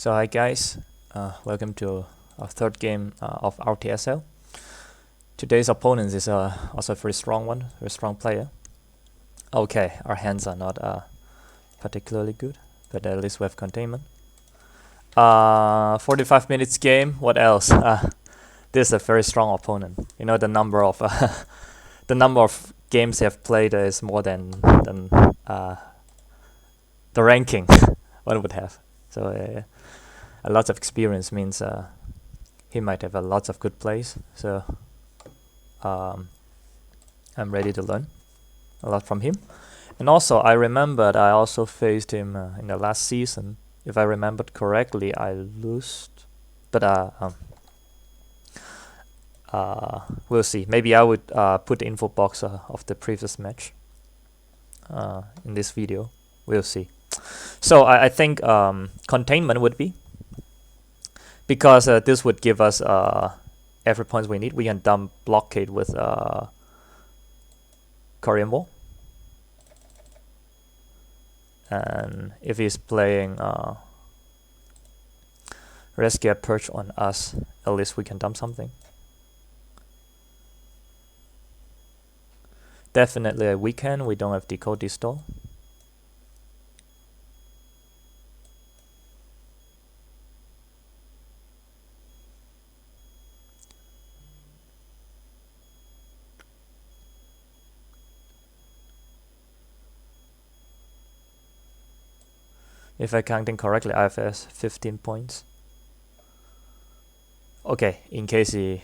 So hi guys, welcome to our third game of RTSL. Today's opponent is also a very strong one, very strong player. Okay, our hands are not particularly good, but at least we have containment. 45 minutes game. What else? This is a very strong opponent. You know the number of the number of games they have played is more than the ranking one would have. So a lot of experience means he might have a lot of good plays. So I'm ready to learn a lot from him. And also, I remembered I also faced him in the last season. If I remembered correctly, I lost. But we'll see. Maybe I would put the info box of the previous match in this video. We'll see. So I think containment would be, because this would give us every points we need. We can dump blockade with Korean War. And if he's playing Rescue Perch on us, at least we can dump something. Definitely a weekend. We don't have Decode Distol. If I counting correctly, IFS 15 points. Okay, in case he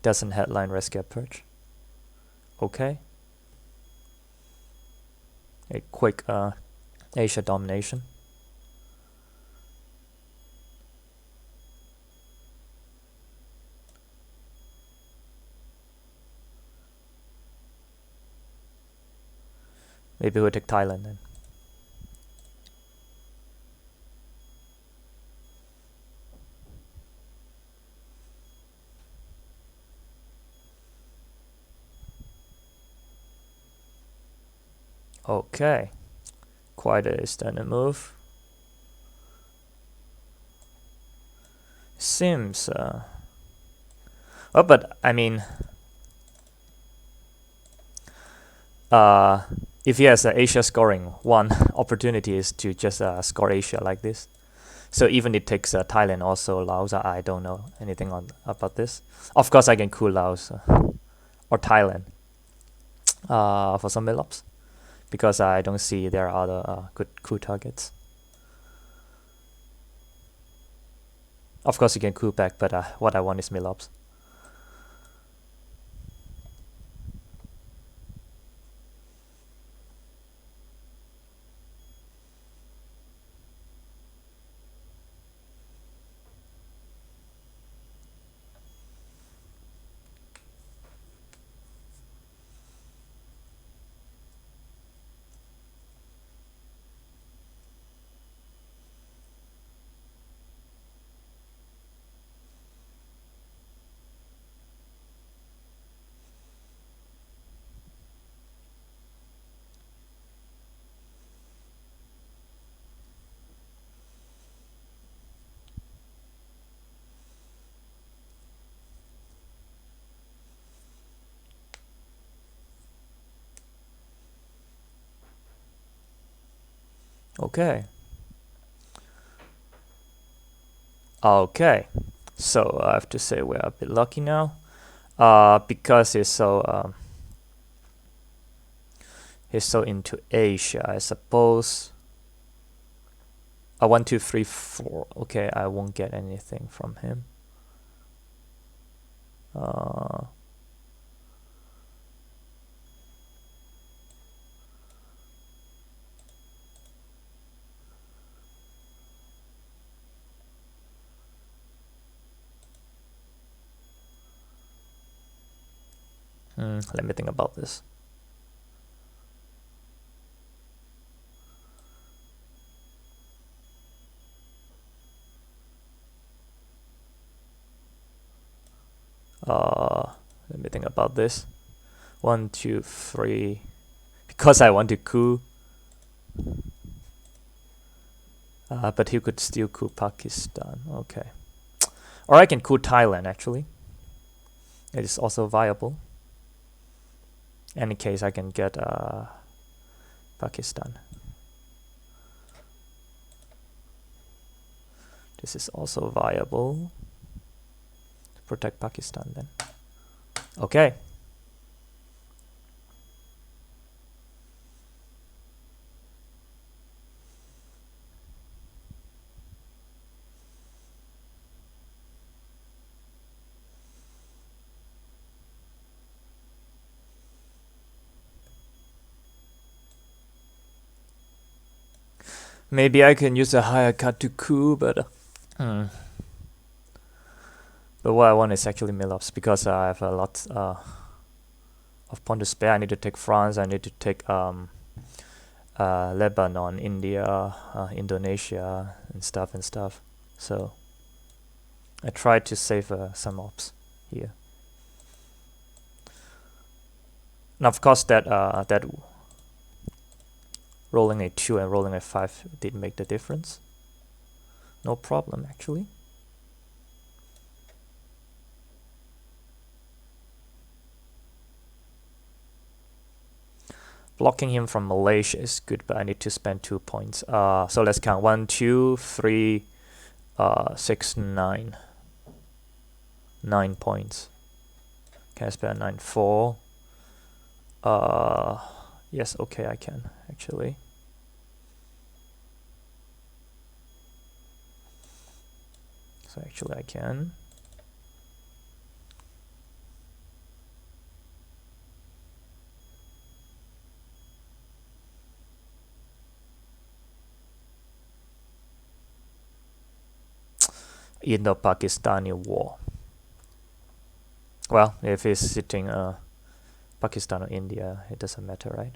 doesn't headline Rescue Perch. Okay. A quick Asia domination. Maybe we'll take Thailand then. Okay, quite a standard move. Seems oh, but I mean, if he has Asia scoring, one opportunity is to just score Asia like this. So even it takes Thailand also Laos. I don't know anything about this. Of course, I can cool Laos or Thailand for some mill-ups, because I don't see there are other good coup targets. Of course you can coup back, but what I want is mill-ups. Okay. Okay. So I have to say we're a bit lucky now, because he's so into Asia. I suppose 1, 2, 3, 4. Okay, I won't get anything from him. Let me think about this. Let me think about this. 1, 2, 3. Because I want to coup. But he could still coup Pakistan. Okay. Or I can coup Thailand, actually. It is also viable. Any case, I can get Pakistan. This is also viable. Protect Pakistan then. Okay. Maybe I can use a higher cut to coup, but but what I want is actually mill-ups because I have a lot of pawn to spare. I need to take France. I need to take Lebanon, India, Indonesia, and stuff. So I try to save some ops here. And of course, that rolling a 2 and rolling a 5 did make the difference. No problem, actually. Blocking him from Malaysia is good, but I need to spend 2 points. So let's count 1, 2, 3, 6, 9. 9 points. Can I spare 9? 4. Yes, okay, I can actually. So actually I can. Indo-Pakistani war. Well, if he's sitting Pakistan or India, it doesn't matter, right?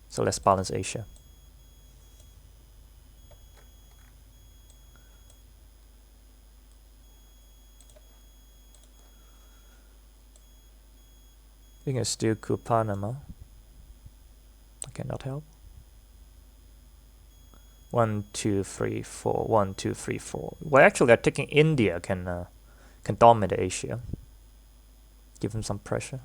So let's balance Asia. We can still coup Panama. I cannot help. 1, 2, 3, 4. 1, 2, 3, 4. Well, actually, I taking India can dominate Asia. Give him some pressure.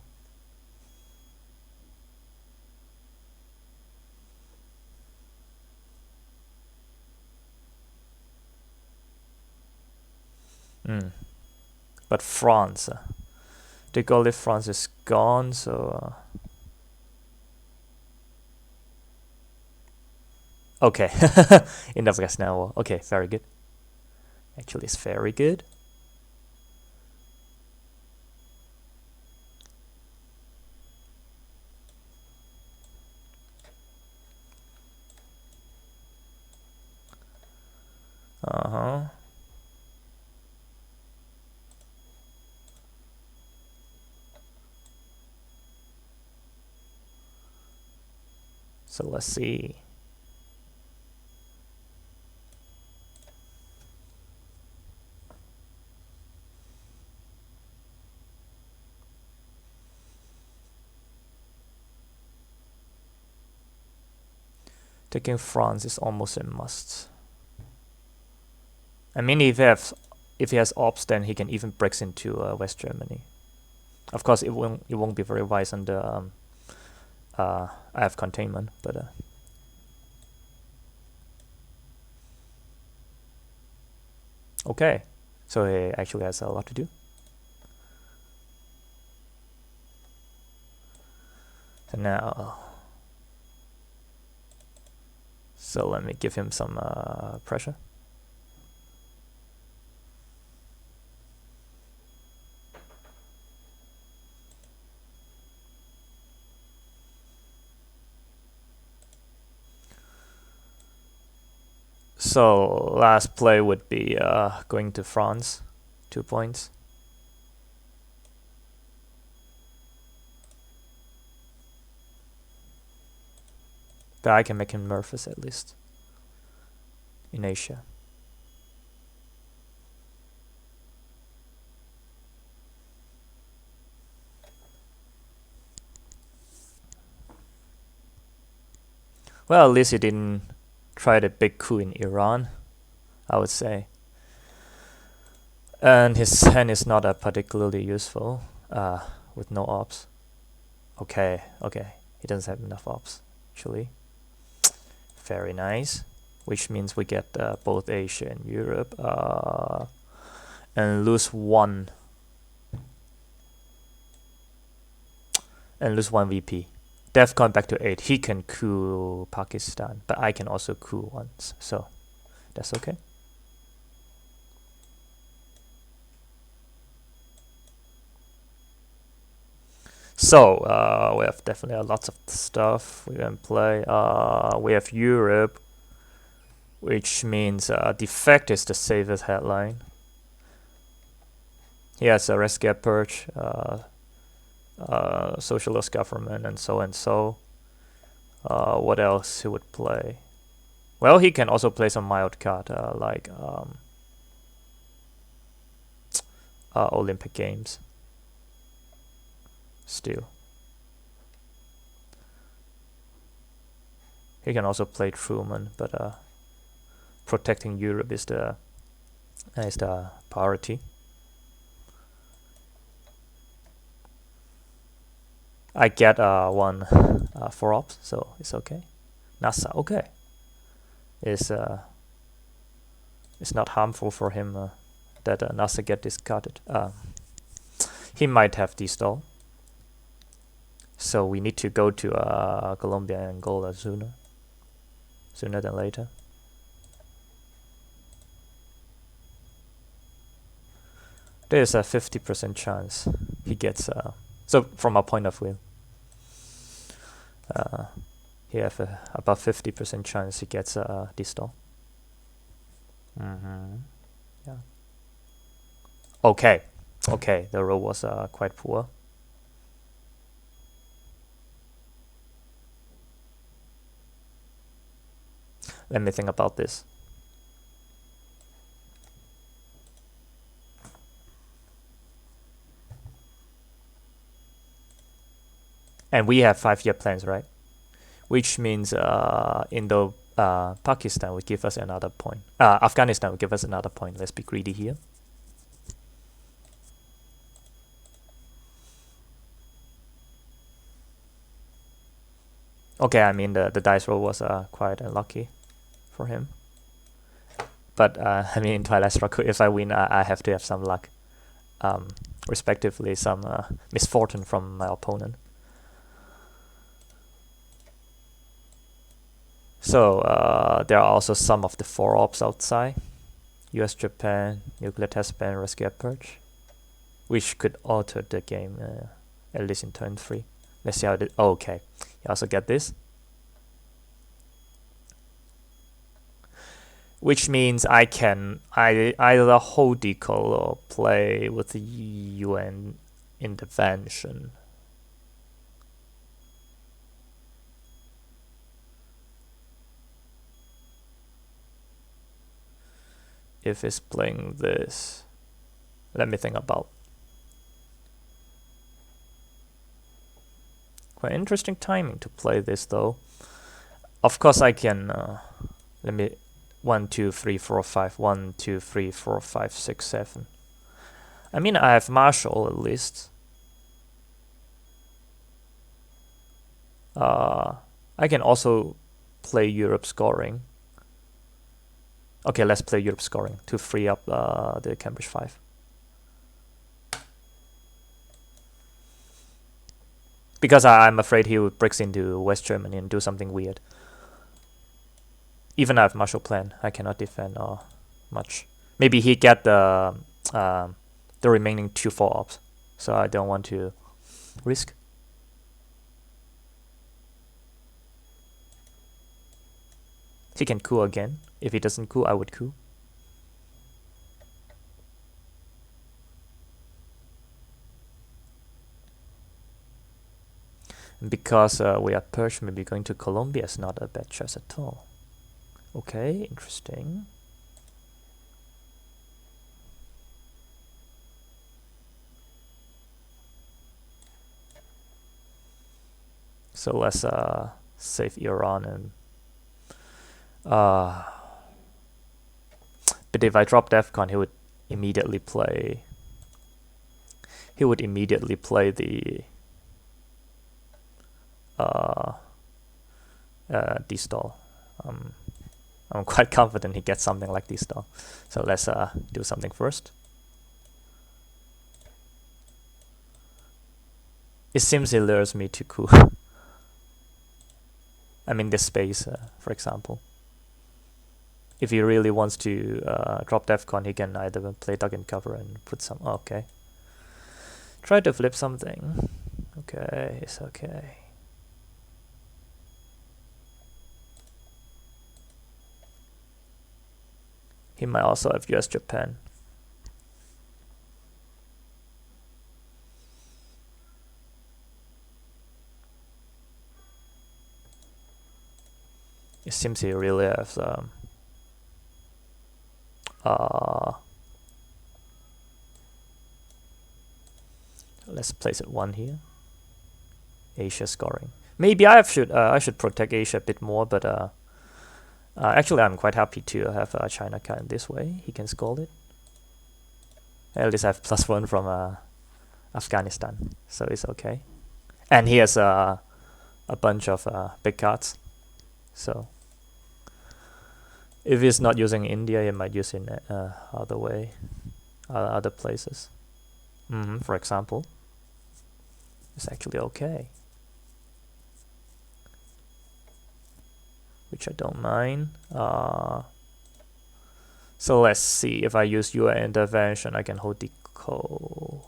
But France, the goal if France is gone, so okay. In Afghanistan war. Okay, very good. Actually, it's very good. So let's see. Taking France is almost a must. I mean, if he has ops, then he can even break into West Germany. Of course, it won't be very wise under I have containment, but okay. So he actually has a lot to do. So now, so let me give him some pressure. So last play would be going to France, 2 points. But I can make him nervous at least in Asia. Well, at least he didn't try the big coup in Iran, I would say. And his hand is not particularly useful with no ops. Okay, he doesn't have enough ops, actually. Very nice. Which means we get both Asia and Europe and lose one. And lose one VP. They've gone back to 8. He can coup Pakistan, but I can also coup once, so that's okay. So we have definitely lots of stuff we can play. We have Europe, which means defect is the safest headline. He has a rescue purge, socialist government, and so and so. What else he would play? Well, he can also play some mild card like Olympic Games. Still, he can also play Truman, but protecting Europe is the priority. I get one 4 ops, so it's okay. NASA, okay. It's not harmful for him that NASA get discarded. He might have destall. So we need to go to Colombia and Angola sooner than later. There's a 50% chance he gets. So from our point of view, he have about 50% chance he gets destall. Yeah. Okay. The roll was quite poor. Let me think about this. And we have 5-year plans, right? Which means Pakistan will give us another point. Afghanistan will give us another point. Let's be greedy here. Okay, I mean the dice roll was quite unlucky for him. But I mean in Twilight Struggle, if I win, I have to have some luck. Respectively, some misfortune from my opponent. So there are also some of the 4 ops outside. US, Japan, nuclear test ban, rescue purge, which could alter the game at least in turn 3. Let's see how it. Oh, okay, you also get this, which means I can either hold decal or play with the UN intervention. If it's playing this, let me think about. Quite interesting timing to play this though. Of course I can let me 1 2 3 4 5 1 2 3 4 5 6 7. I mean I have Marshall at least. I can also play Europe scoring. Okay, let's play Europe scoring to free up the Cambridge 5. Because I'm afraid he would break into West Germany and do something weird. Even I have Marshall plan, I cannot defend much. Maybe he get the remaining 2 4 ops, so I don't want to risk. He can coup again. If he doesn't coup, I would coup. Because we are purged, maybe going to Colombia is not a bad choice at all. Okay, interesting. So let's save Iran and Uh, but if I drop DEFCON, he would immediately play. He would immediately play the D-stall. I'm quite confident he gets something like D-stall. So let's do something first. It seems he lures me to coup. I mean this space, for example. If he really wants to drop DEFCON, he can either play duck and cover and put some. Okay. Try to flip something. Okay, it's okay. He might also have US Japan. It seems he really has let's place it 1 here. Asia scoring. Maybe I should protect Asia a bit more, but actually I'm quite happy to have China kind this way. He can scold it. At least I have +1 from Afghanistan, so it's okay. And he has a bunch of big cards. So if he's not using India, he might use in other way, other places. For example, it's actually okay, which I don't mind. So let's see, if I use UN intervention, I can hold the call.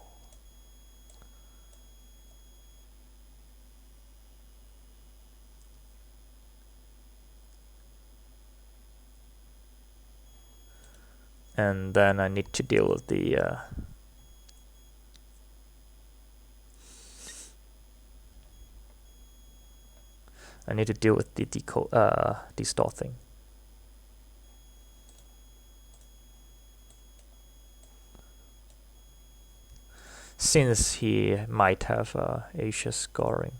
And then I need to deal with the de-stall thing. Since he might have Asia scoring.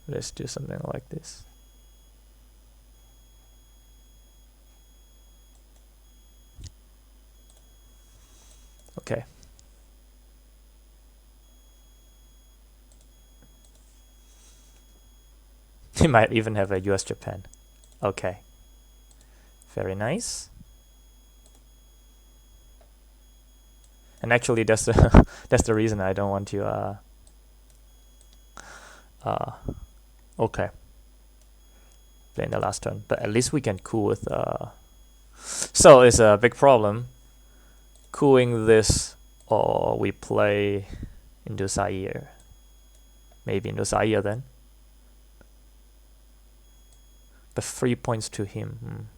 Let's do something like this. Okay. He might even have a US Japan. Okay. Very nice. And actually that's the that's the reason I don't want to okay. Play in the last turn. But at least we can coup with so it's a big problem. Cooing this, or we play into Zaire. Maybe into Zaire then. But 3 points to him.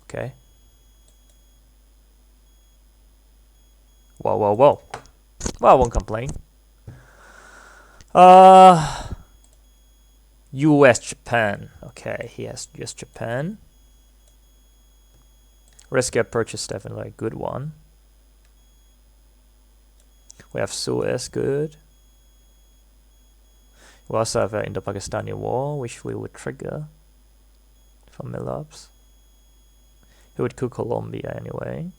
Okay. Whoa. Well, I won't complain. US Japan. Okay, he has US Japan. Risk get purchase, definitely a good one. We have Suez, good. We also have an Indo-Pakistani war, which we would trigger from Millops. He would coup Colombia anyway.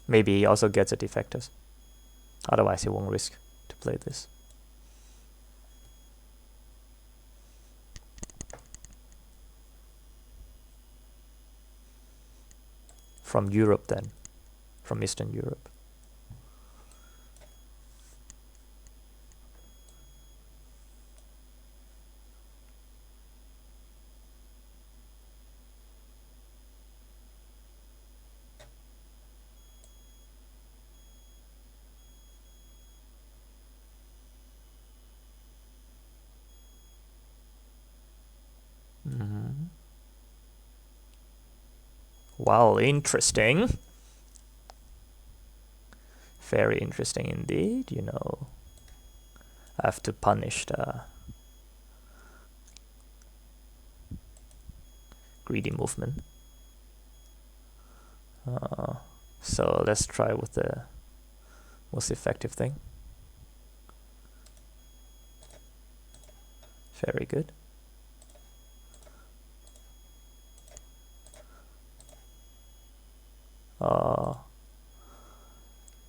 Maybe he also gets a defectors. Otherwise, he won't risk to play this. From Europe then. From Eastern Europe. Wow, interesting. Very interesting indeed, you know. I have to punish the greedy movement. So let's try with the most effective thing. Very good. Uh,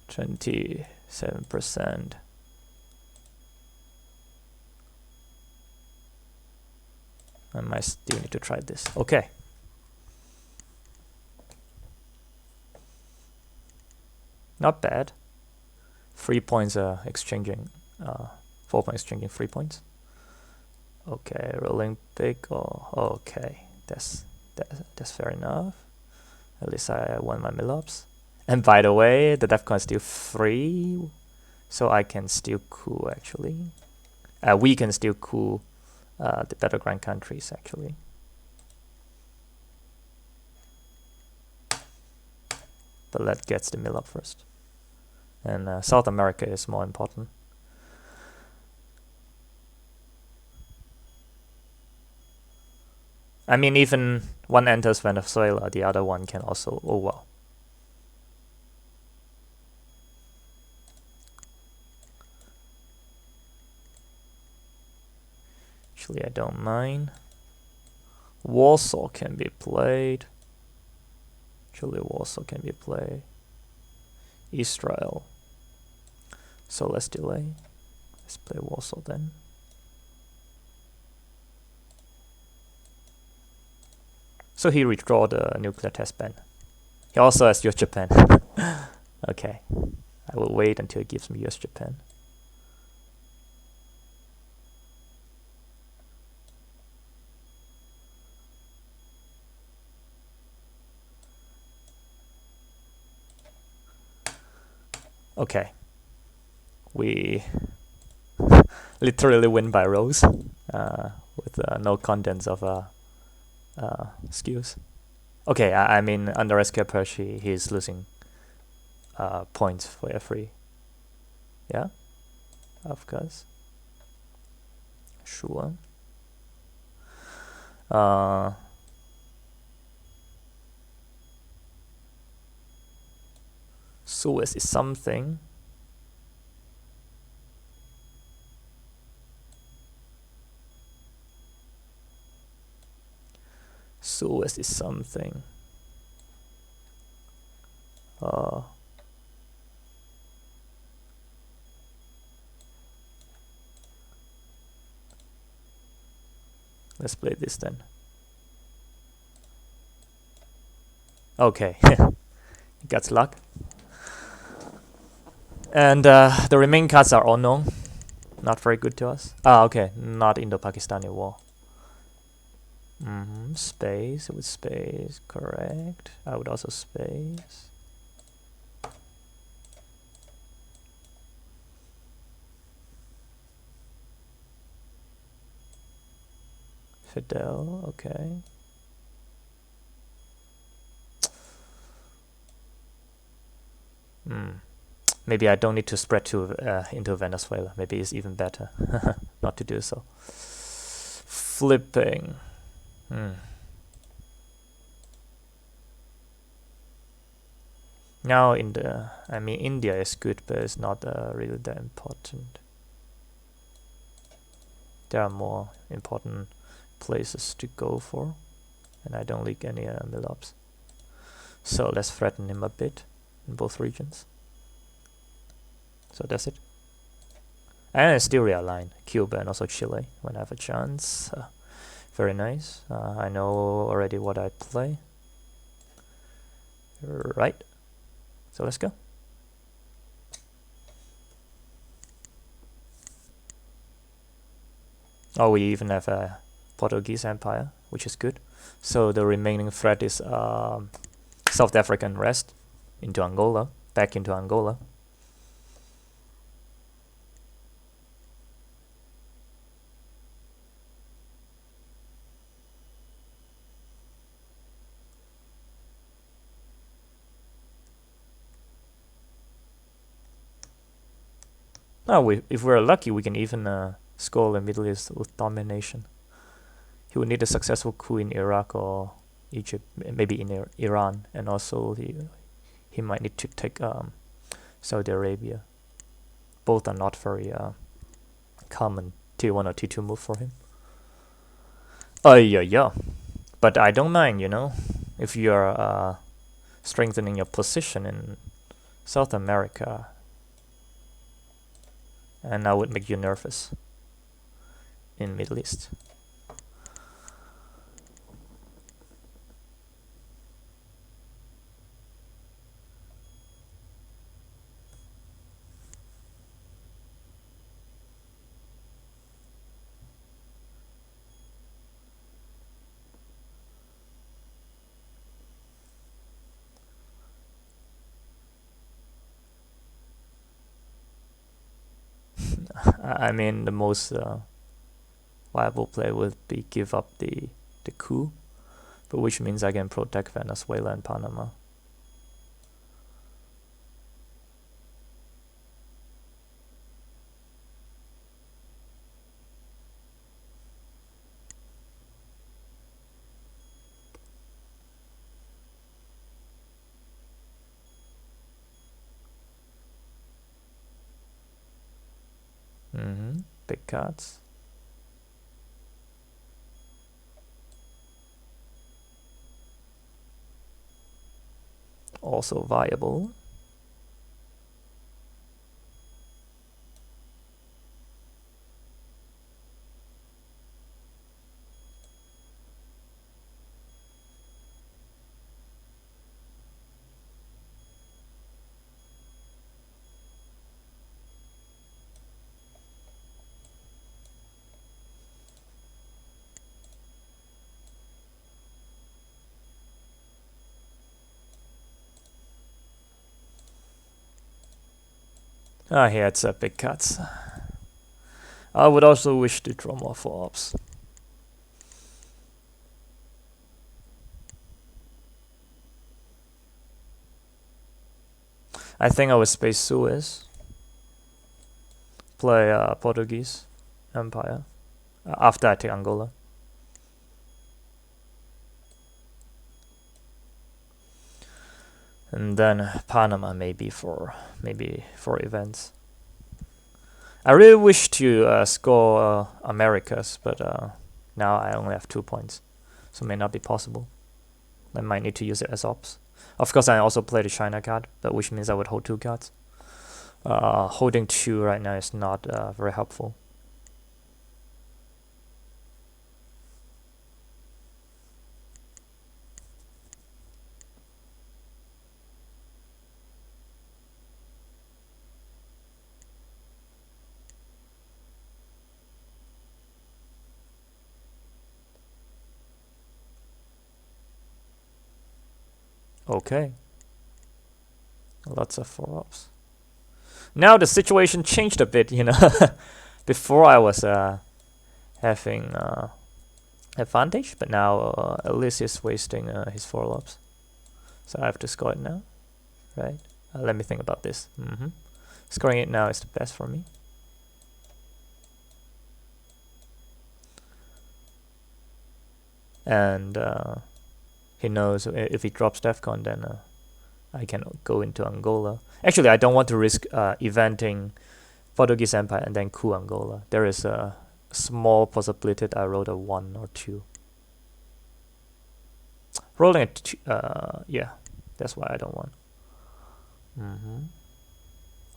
27%. I might still need to try this. Okay. Not bad. 3 points exchanging, 4 points exchanging 3 points. Okay, rolling big. Oh, okay. That's fair enough. At least I won my mill-ups. And by the way, the DEFCON is still free, so I can still coup actually. We can still coup the battleground countries actually. But let's get the mill up first. And South America is more important. I mean, even one enters Venezuela, the other one can also. Oh well. Actually, I don't mind. Warsaw can be played. Actually, Warsaw can be played. Israel. So let's delay. Let's play Warsaw then. So he withdraw the nuclear test ban. He also has US Japan. Okay. I will wait until he gives me US Japan. Okay. We literally win by rows with no contents of skills. Okay, I mean under SK Pershi he's losing points for every. Yeah, of course. Sure. Suez is something. Suez is something. Let's play this then. Okay, got luck. And the remaining cards are unknown. Not very good to us. Okay, not Indo-Pakistani war. Space, with space, correct. I would also space. Fidel, okay. Maybe I don't need to spread to into Venezuela. Maybe it's even better not to do so. Flipping. Now India is good, but it's not really that important. There are more important places to go for, and I don't leak any mill-ups. So let's threaten him a bit in both regions. So that's it. And I still realign Cuba and also Chile when I have a chance. Very nice. I know already what I play. Right. So let's go. Oh, we even have a Portuguese Empire, which is good. So the remaining threat is South African rest into Angola, back into Angola. No, if we're lucky, we can even score the Middle East with domination. He would need a successful coup in Iraq or Egypt, maybe in Iran, and also he might need to take Saudi Arabia. Both are not very common T1 or T2 move for him. Yeah. But I don't mind, if you're strengthening your position in South America, and I would make you nervous in Middle East. I mean, the most viable play would be give up the coup, but which means I can protect Venezuela and Panama. Big cards. Also viable. Here it's big cuts. I would also wish to draw more 4-ups. I think I would space Suez. Play Portuguese Empire. After I take Angola. And then Panama maybe for events. I really wish to score Americas, but now I only have 2 points, so it may not be possible. I might need to use it as ops. Of course, I also play the China card, but which means I would hold 2 cards. Holding 2 right now is not very helpful. Okay. Lots of 4-ups. Now the situation changed a bit, Before I was having advantage, but now at least he's wasting his 4-ups. So I have to score it now, right? Let me think about this. Scoring it now is the best for me. And he knows if he drops DEFCON, then I can go into Angola. Actually, I don't want to risk eventing Portuguese Empire and then coup Angola. There is a small possibility that I roll a 1 or 2. Rolling a yeah, that's why I don't want.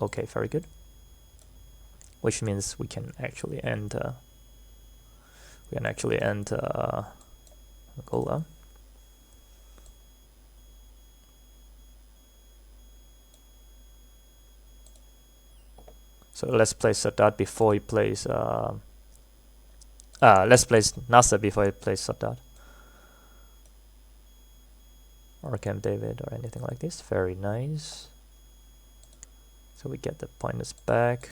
Okay, very good. Which means we can actually end. Angola. So let's play Sadat before he plays. Let's play Nasser before he plays Sadat. Or Camp David or anything like this. Very nice. So we get the pointers back.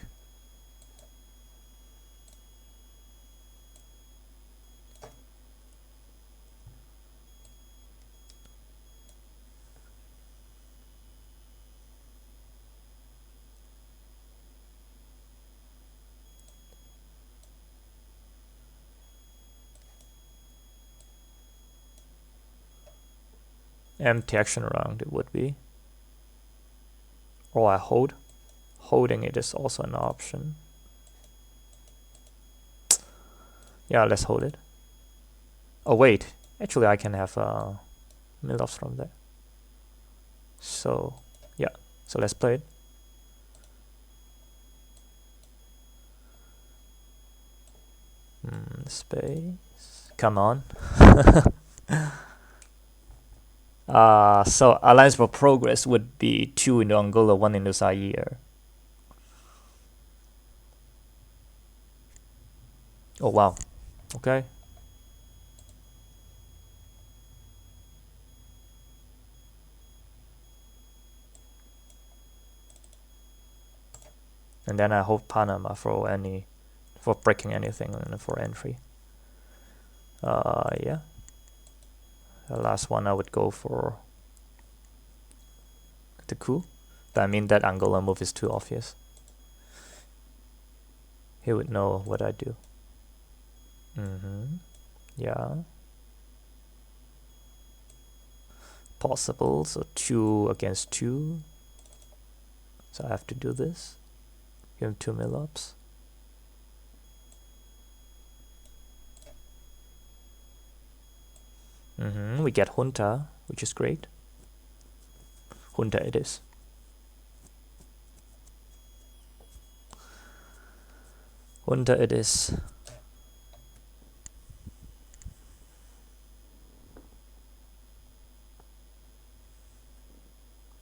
Empty action round it would be. Or I hold. Holding it is also an option. Yeah, let's hold it. Oh wait, actually I can have mill-offs from there. So yeah, so let's play it. Space, come on. So Alliance for Progress would be 2 into Angola, 1 into Zaire. Oh wow, okay. And then I hold Panama for breaking anything and for entry. Yeah. The last one I would go for the coup. But I mean that Angola move is too obvious. He would know what I do. Yeah. Possible, so 2 against 2. So I have to do this. Give him 2 mill-ups. We get Junta, which is great. Junta it is. Junta it is.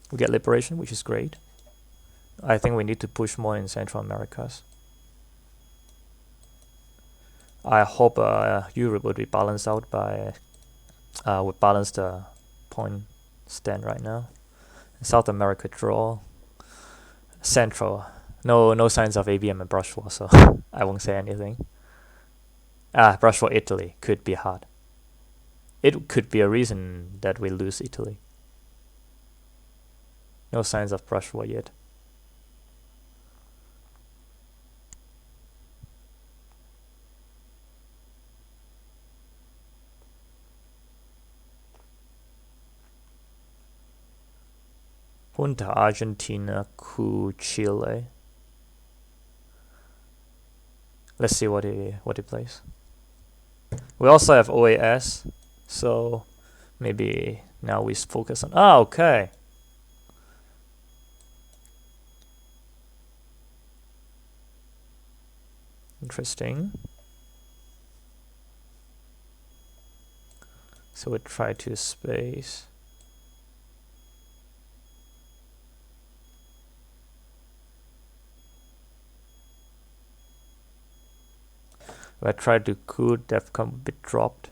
We get Liberation, which is great. I think we need to push more in Central Americas. I hope Europe would be balanced out by would balance the point stand right now. South America draw. Central, no signs of ABM and brush war, so I won't say anything. Brush war Italy could be hard. It could be a reason that we lose Italy. No signs of brush war yet. Junta Argentina, coup Chile. Let's see what he plays. We also have OAS, so maybe now we focus on. Okay. Interesting. So we try to space. If I try to could have come a bit dropped.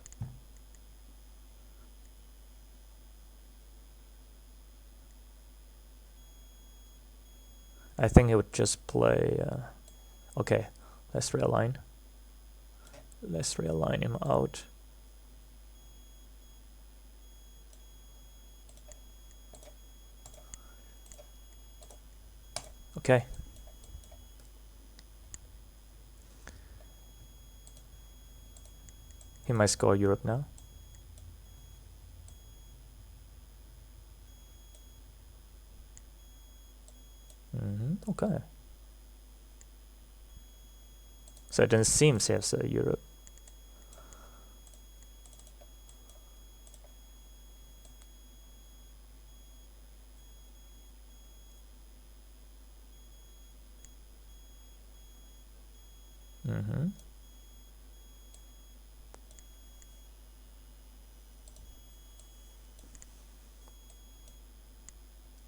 I think he would just play. Okay, let's realign. Let's realign him out. Okay. He might score Europe now. Okay. So it doesn't seem he has Europe.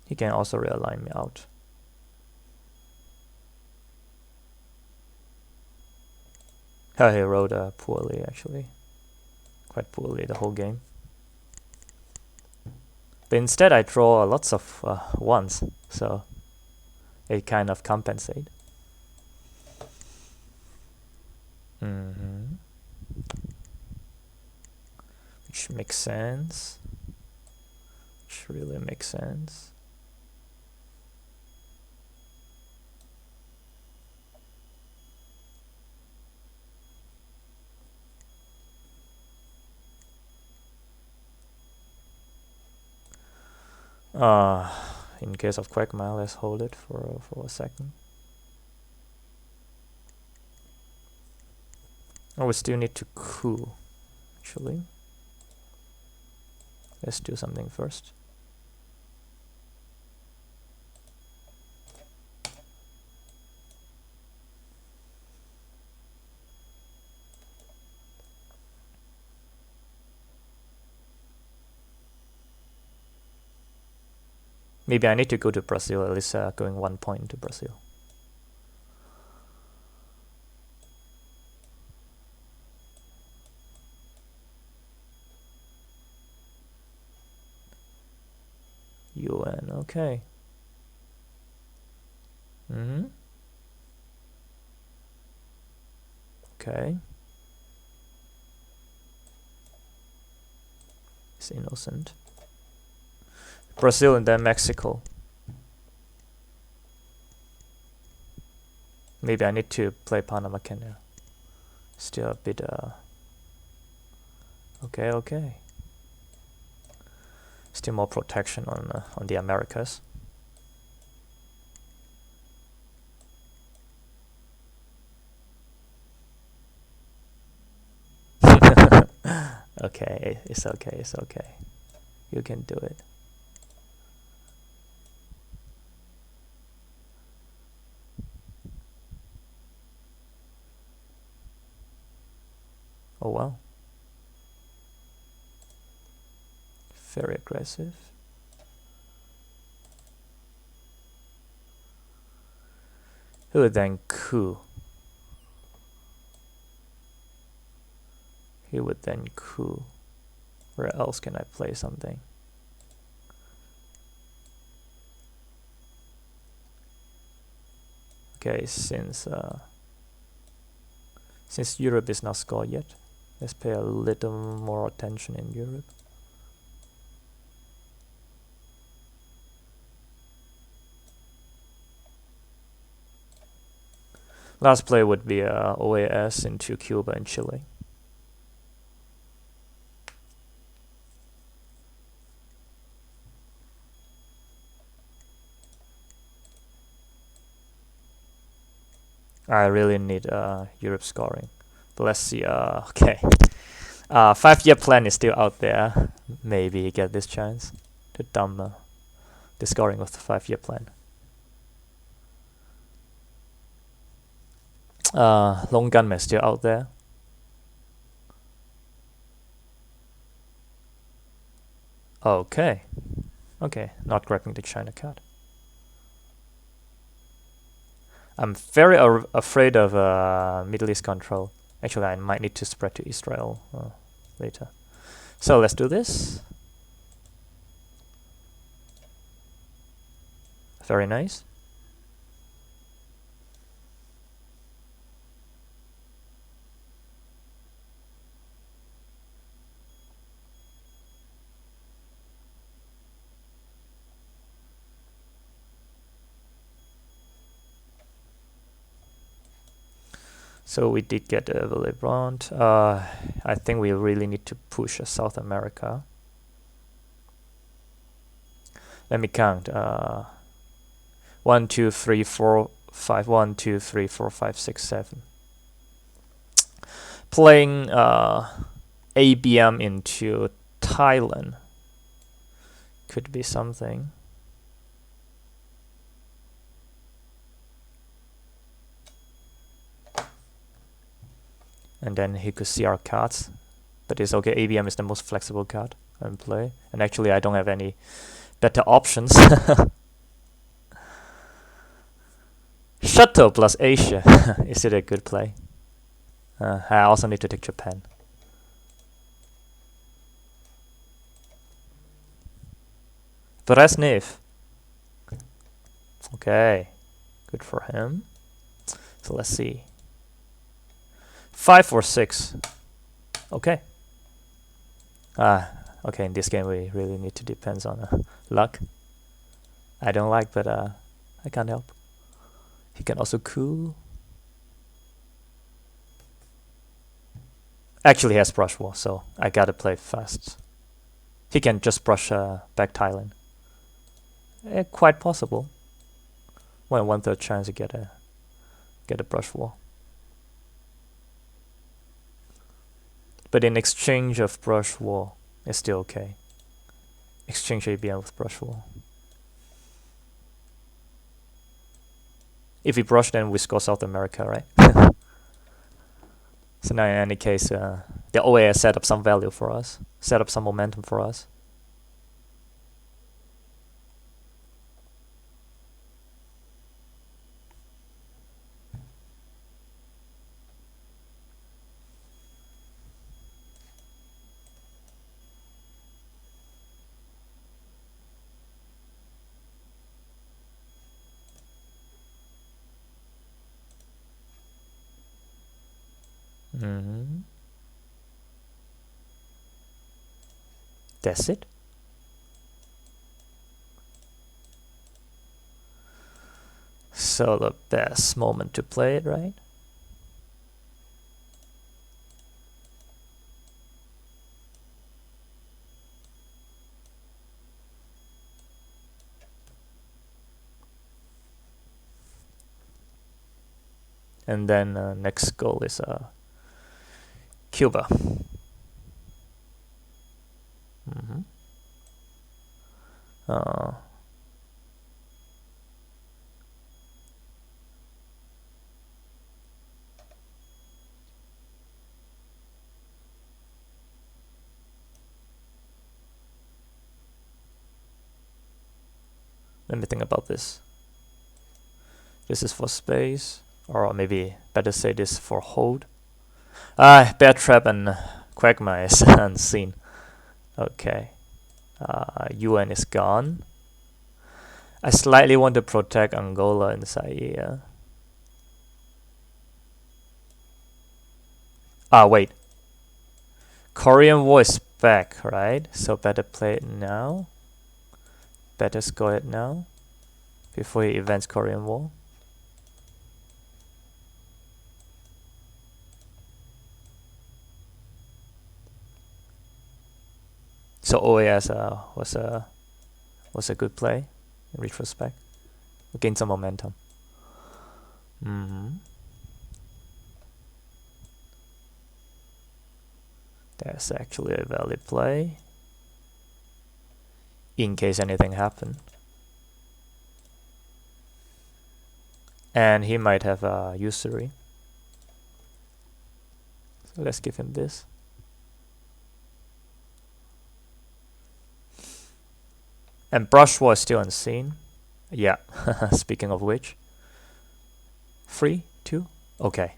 He can also realign me out. He rode poorly, actually. Quite poorly the whole game. But instead I draw lots of ones, so it kind of compensate. Which makes sense. Which really makes sense. In case of Quagmire, let's hold it for a second. Oh, we still need to coup, actually. Let's do something first. Maybe I need to go to Brazil, at least going 1 point to Brazil. UN, okay. Okay. It's innocent. Brazil and then Mexico. Maybe I need to play Panama Canal. Still a bit okay. Still more protection on the Americas. Okay, it's okay. You can do it. Oh wow. Very aggressive. Who would then coup? He would then coup. Where else can I play something? Okay, since Europe is not scored yet, let's pay a little more attention in Europe. Last play would be OAS into Cuba and Chile. I really need Europe scoring. But let's see. Okay. 5-year plan is still out there. Maybe get this chance to dump the scoring of the 5-year plan. Lone Gunman still out there. Okay. Okay, not grabbing the China card. I'm very afraid of Middle East control. Actually, I might need to spread to Israel later. So let's do this. Very nice. So we did get a Villebron. I think we really need to push South America. Let me count. 1, 2, 3, 4, 5. 1, 2, 3, 4, 5, 6, 7. Playing ABM into Thailand could be something. And then he could see our cards. But it's okay, ABM is the most flexible card I can play. And actually I don't have any better options. Shuttle plus Asia. Is it a good play? I also need to take Japan. Brezhnev. Okay. Good for him. So let's see. 5 or 6. Okay. Okay, in this game we really need to depend on luck. I don't like, but I can't help. He can also coup. Actually, he has brush wall, so I gotta play fast. He can just brush back Thailand. Quite possible. 1/3 chance to get a brush war. But in exchange of brush war, it's still okay. Exchange ABM with brush war. If we brush, then we score South America, right? So now in any case, the OAS set up some value for us, set up some momentum for us. That's it. So the best moment to play it, right? And then next goal is Cuba. Let me think about this. This is for space, or maybe better say this for hold. Bear trap and quagmire is unseen. Okay. UN is gone. I slightly want to protect Angola and Zaire. Wait. Korean War is back, right? So better play it now. Better score it now before he events Korean War. So OAS was a good play in retrospect. We gained some momentum. That's actually a valid play. In case anything happened. And he might have usury. So let's give him this. And brush war is still unseen. Yeah, speaking of which. 3, 2, okay.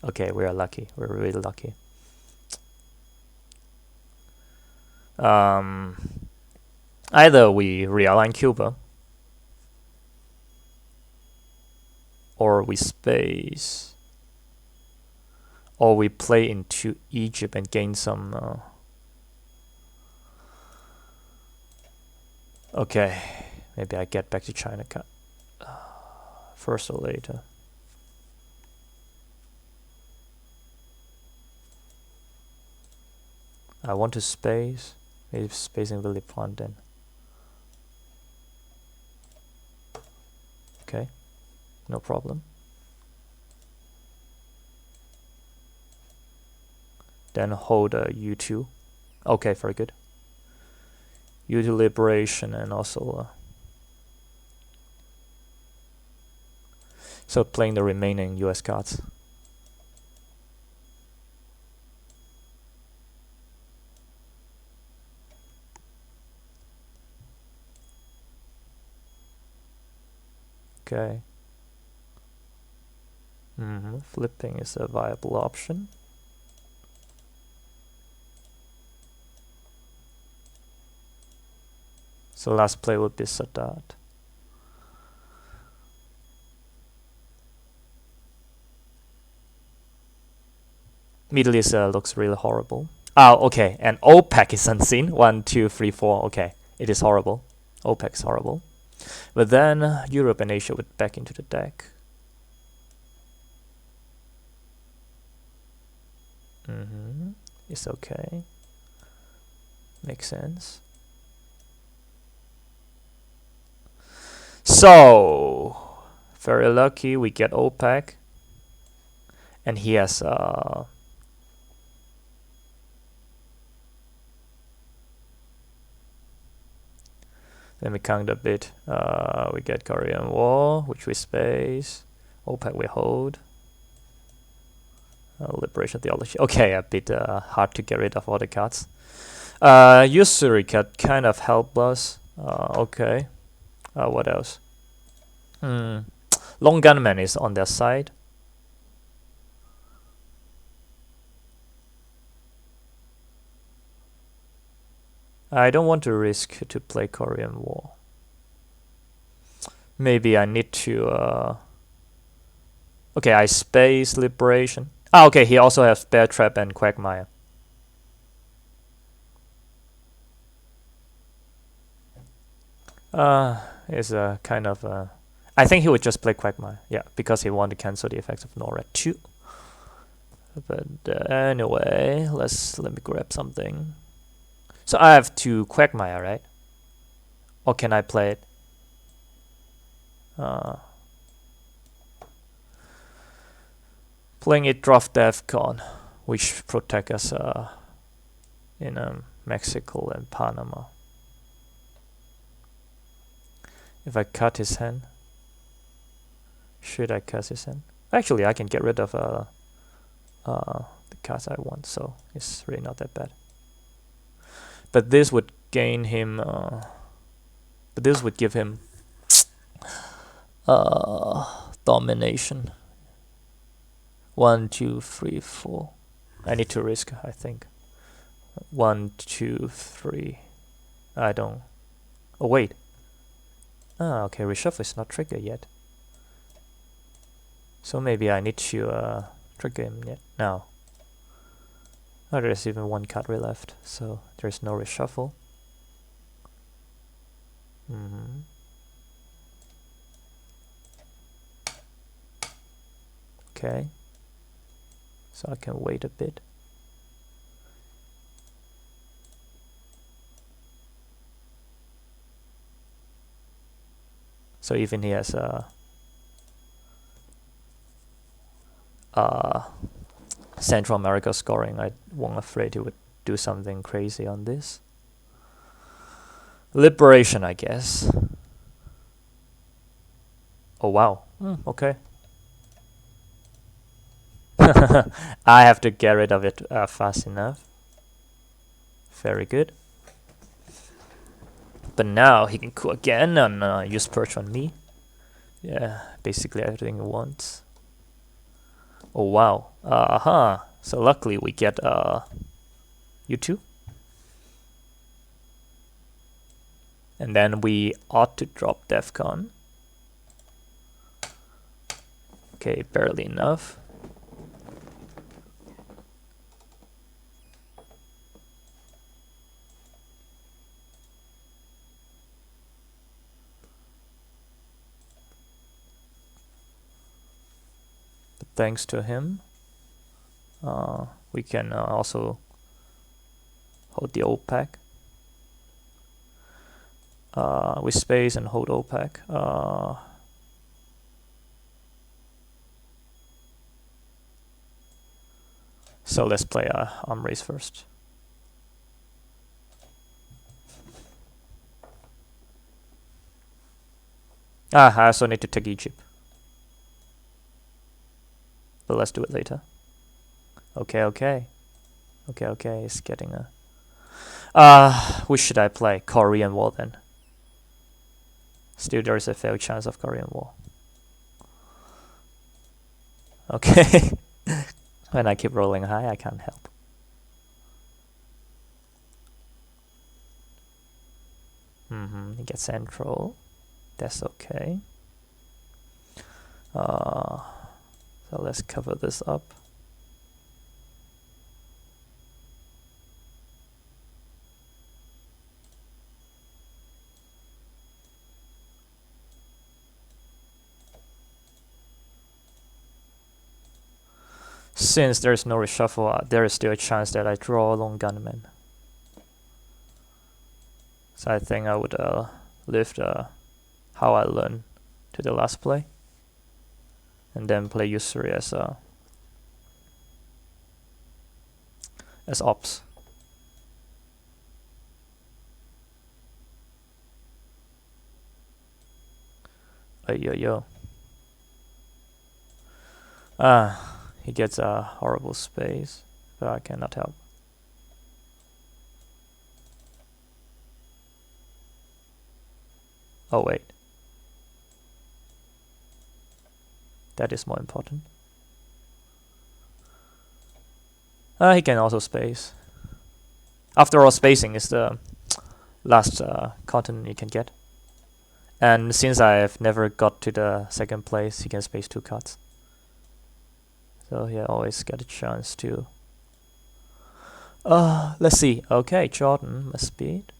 Okay, we are lucky. We're really lucky. Either we realign Cuba, or we space, or we play into Egypt and gain some. Okay, maybe I get back to China cut first or later. I want to space. Maybe spacing really fun then. Okay, no problem. Then hold U2. Okay, very good. U2 liberation and also so playing the remaining US cards. Okay. Flipping is a viable option. So last play would be Sadat. Middle East looks really horrible. Okay, and OPEC is unseen. 1, 2, 3, 4. Okay, it is horrible. OPEC is horrible. But then Europe and Asia would back into the deck. It's okay. Makes sense. So very lucky we get OPEC, and he has let me count a bit. We get Korean War, which we space. OPEC we hold. Liberation Theology. Okay, a bit hard to get rid of all the cards. Usury could kind of help us. Okay. What else? Long Gunman is on their side. I don't want to risk to play Korean War. Maybe I need to... okay, I space Liberation. Okay, he also has Bear Trap and Quagmire. Is a kind of... I think he would just play Quagmire. Yeah, because he wanted to cancel the effects of NORAD too. But anyway, let me grab something. So I have to Quagmire, right? Or can I play it? Playing it draft DEFCON, which protect us in Mexico and Panama. If I cut his hand, should I cut his hand? Actually, I can get rid of the cards I want, so it's really not that bad. But this would gain him. But this would give him domination. 1, 2, 3, 4. I need to risk, I think. 1, 2, 3. I don't. Oh wait. Okay. Reshuffle is not triggered yet. So maybe I need to trigger him yet now. Oh, there's even one card left, so there's no reshuffle. Okay. So I can wait a bit. So even he has Central America scoring, I won't afraid he would do something crazy on this. Liberation, I guess. Oh wow. Okay. I have to get rid of it fast enough. Very good. But now he can coup again and use Perch on me. Yeah, basically everything he wants. Oh wow. So luckily we get U2. And then we ought to drop DEFCON. Okay, barely enough. But thanks to him, we can also hold the OPEC. We space and hold OPEC. So let's play arm race first. I also need to take Egypt. But let's do it later. Okay. It's getting a... which should I play? Korean War then. Still there is a fair chance of Korean War. Okay. When I keep rolling high, I can't help. He gets Central. That's okay. So let's cover this up. Since there's no reshuffle, there is still a chance that I draw a Long Gunman. So I think I would lift how I learned to the last play, and then play usury as ops. Yo. He gets a horrible space, but I cannot help. Oh wait. That is more important. He can also space. After all, spacing is the last cotton you can get. And since I've never got to the second place, he can space 2 cards. So he always get a chance to... let's see. Okay, Jordan, my speed.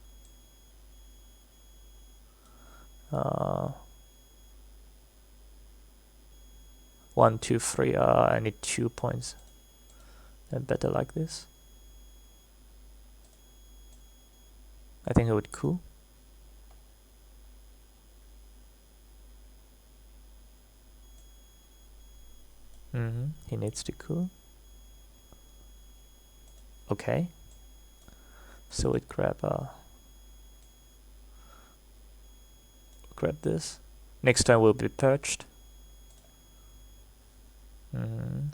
1, 2, 3. I need 2 points. And better like this. I think it would cool. He needs to cool. Okay. So it grab this. Next turn will be purged.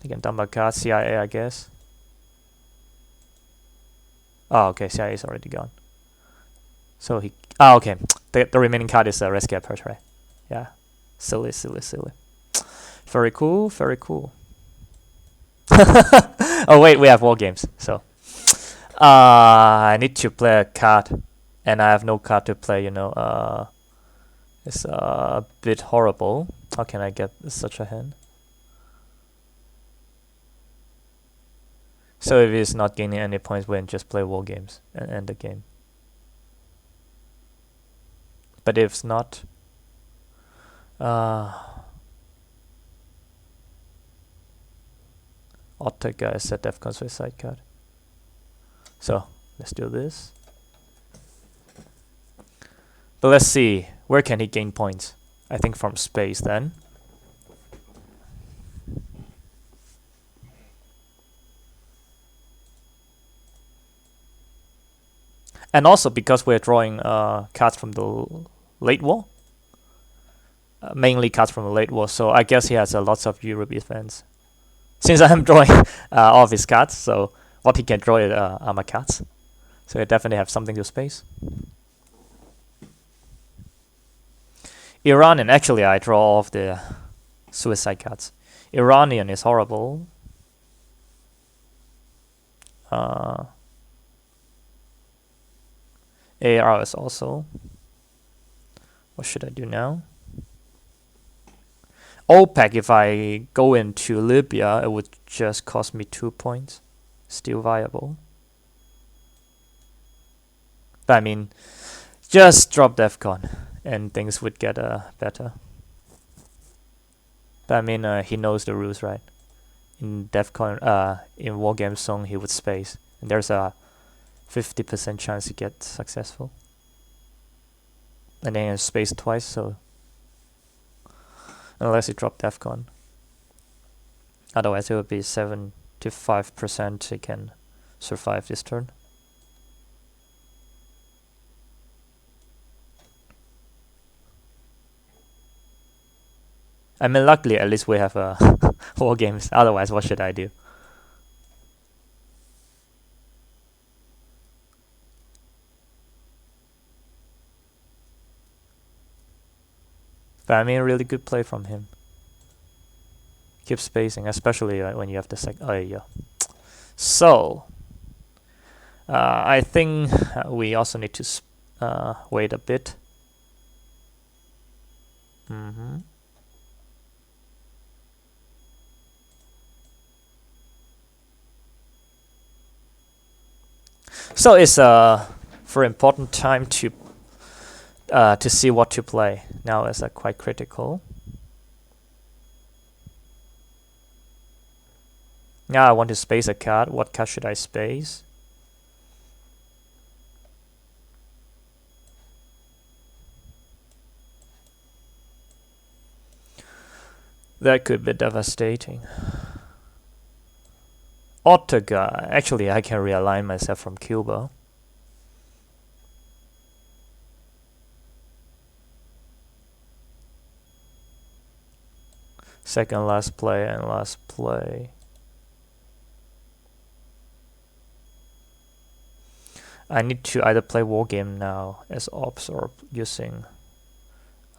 He can dump a card. CIA, I guess. Oh, okay. CIA is already gone. So he... okay. The remaining card is a rescue purge, right? Yeah. Silly. Very cool. Oh wait, we have war games. So I need to play a card, and I have no card to play. You know, it's a bit horrible. How can I get such a hand? So if he's not gaining any points, we can just play war games and end the game. But if it's not, I'll take a set Defcon suicide card. So let's do this. But let's see, where can he gain points? I think from space then. And also because we're drawing cards from the late war. Mainly cards from the late war, so I guess he has lots of Europe events. Since I'm drawing all of his cards, so what he can draw are my cards. So I definitely have something to space. Iranian, actually I draw all of the suicide cards. Iranian is horrible. AR is also. What should I do now? OPEC, if I go into Libya, it would just cost me 2 points. Still viable. But I mean, just drop DEFCON and things would get better. But I mean, he knows the rules, right? In DEFCON, in War Game Zone, he would space. And there's a 50% chance to get successful. And then he space twice, so... Unless you drop DEFCON. Otherwise it would be 75% he can survive this turn. I mean, luckily at least we have war games. Otherwise, what should I do? But I mean, really good play from him. Keep spacing, especially when you have the second. Oh yeah. So I think we also need to wait a bit. So it's a very important time to see what to play. Now it's quite critical. Now I want to space a card. What card should I space? That could be devastating. Ottaga. Actually, I can realign myself from Cuba. Second last play and last play. I need to either play war game now as ops or using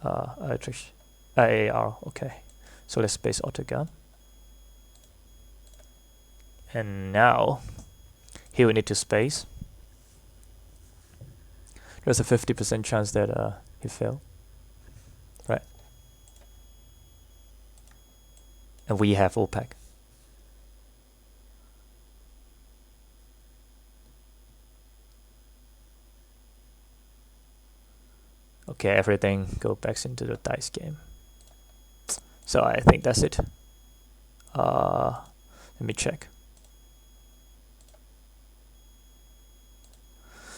AR. Okay, so let's space Ottaga. And now he will need to space. There's a 50% chance that he failed. Right. And we have OPEC. Okay, everything go back into the dice game. So I think that's it. Let me check.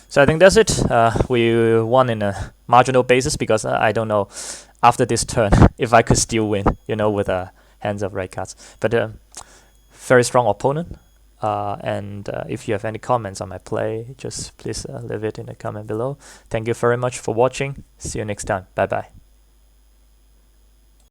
So I think that's it. We won in a marginal basis because I don't know after this turn if I could still win, you know, with hands of red cards. But very strong opponent. And if you have any comments on my play, just please leave it in the comment below. Thank you very much for watching. See you next time. Bye bye.